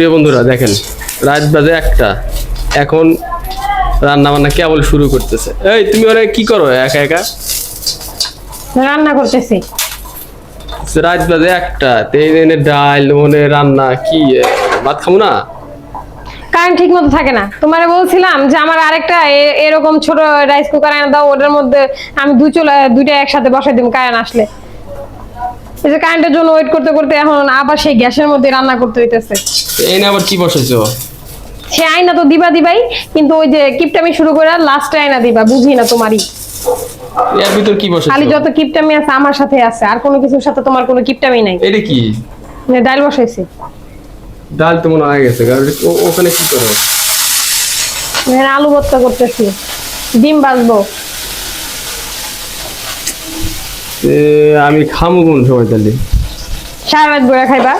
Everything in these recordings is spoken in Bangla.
প্রিয় বন্ধুরা দেখেন রাত বাজে 1টা, এখন রান্না বান্না কেবল শুরু করতেছে। এই তুমি ওরা কি করো একা একা? রান্না করতেছি। রাত বাজে 1টা, তেনে ডাল মনে রান্না কি ভাত খাবো না? কারেন্ট ঠিক মতো থাকে না। তোমারে বলছিলাম যে আমার আরেকটা এরকম ছোট রাইস কুকার এনে দাও, ওটার মধ্যে আমি দুইটা একসাথে বসাই দিব কারেন্ট আসলে। এই যে কারেন্টের জন্য ওয়েট করতে করতে এখন আবার সেই গ্যাসের মধ্যে রান্না করতে হইতেছে। এই না আবার কি বসাইছো? সে আইনা তো দিবাই, কিন্তু ওই যে কিপটামি শুরু করে লাস্টে আইনা দিবা, বুঝি না তোমারই। এর ভিতর কি বসাইছো? খালি যত কিপটামি আছে আমার সাথে আছে, আর কোনো কিছুর সাথে তোমার কোনো কিপটামি নাই। এটা কি? ডাল বসাইছি। ডাল তো মনে হয়ে গেছে, কারণ ওখানে কি করো? আলু ভর্তা করতেছি, ডিম ভাজবো। আমি খামু কোন সময় তাহলে? সারা রাত বইয়া খাইবা।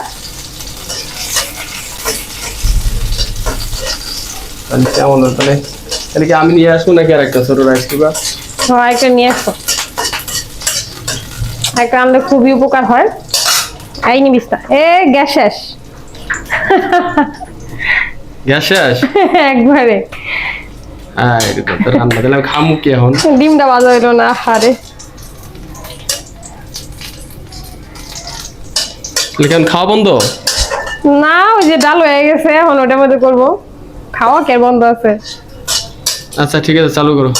তাহলে কেমন তাহলে? তাহলে কি আমি নিয়ে আসবো নাকি আর একটা ছোট রাইস কুকার? হ্যাঁ, একটা নিয়ে আসো। একটা আনলে খুবই উপকার হয়। আইনি বিস্তা গ্যাস শেষ। গ্যাস শেষ একবারে। হ্যাঁ এটা তো রান্না, তাহলে আমি খামু কি এখন? ডিমটা ভাজা হইলো না, হারে। কেন খাওয়া বন্ধ? না, ওই যে ডাল হয়ে গেছে, এখন ওটার মধ্যে করবো। খাওয়া কে বন্ধ আছে? আচ্ছা ঠিক আছে, চালু করো।